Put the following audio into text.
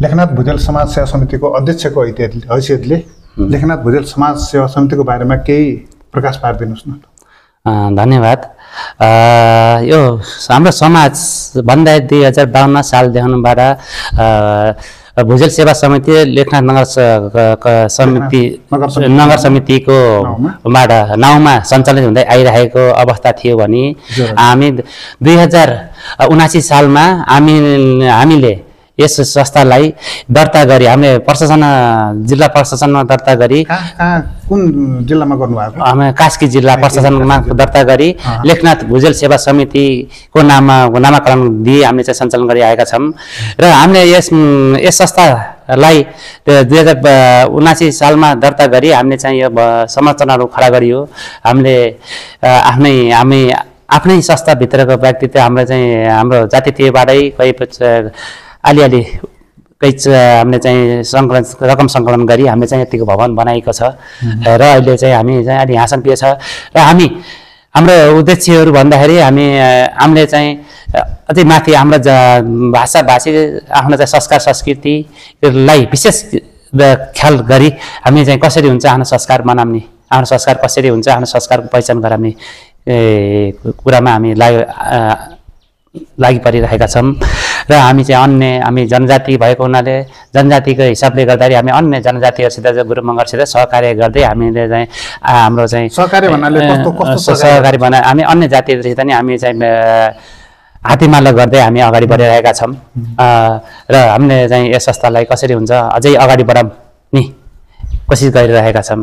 लेखनाथ भुजेल समाज सेवा समितिको अध्यक्षको हैसियतले लेखनाथ भुजेल समाज सेवा समितिको बारेमा केही प्रकाश पारिदिनुहोस् न। धन्यवाद। यो हाम्रो समाज भन्दा 2052 सालदेखिबाट भुजेल सेवा समिति लेखनाथ नगर समितिको बाट 9 मा सञ्चालन हुँदै आइरहेको अवस्था थियो भने हामी 2079 सालमा हामीले यस संस्थालाई दर्ता गरी हामीले जिल्ला प्रशासनमा दर्ता गरी कुन जिल्लामा गर्नुभएको? हामी कास्की जिल्ला प्रशासनमा दर्ता गरी लेखनाथ भुजेल सेवा समितिको नामाकरण दिई हामीले चाहिँ सञ्चालन गरिआएका छौँ र हामीले यस संस्थालाई 2079 सालमा दर्ता गरी हामीले चाहिँ यो संरचनाहरू खडा गरियो। हामीले आफ्नै संस्थाभित्रको व्यक्तित्व हाम्रो जातीयबाटै अलिअलि हामीले चाहिँ रकम सङ्कलन गरी हामीले चाहिँ यतिको भवन बनाएको छ र अहिले चाहिँ हामी चाहिँ अलि हाँसनप्रिय छ र हाम्रो उद्देश्यहरू भन्दाखेरि हामीले चाहिँ अझै माथि हाम्रो भाषी आफ्नो चाहिँ संस्कार संस्कृतिलाई विशेष ख्याल गरी हामी चाहिँ कसरी हुन्छ आफ्नो संस्कार मनाउने, आफ्नो संस्कार कसरी हुन्छ, आफ्नो संस्कारको पहिचान गराउने कुरामा हामी लागि परिरहेका छौँ र हामी जनजाति भएको हुनाले जनजातिको हिसाबले गर्दाखेरि हामी अन्य जनजातिहरूसित गुरु मगरसित सहकार्य गर्दै हामीले चाहिँ हाम्रो चाहिँ सहकार्य भन्नाले सहकारी बना हामी अन्य जातिहरूसित नि हामी चाहिँ हातेमालो गर्दै हामी अगाडि बढिरहेका छौँ र हामीले चाहिँ यस संस्थालाई कसरी हुन्छ अझै अगाडि बढाउने कोसिस गरिरहेका छौँ।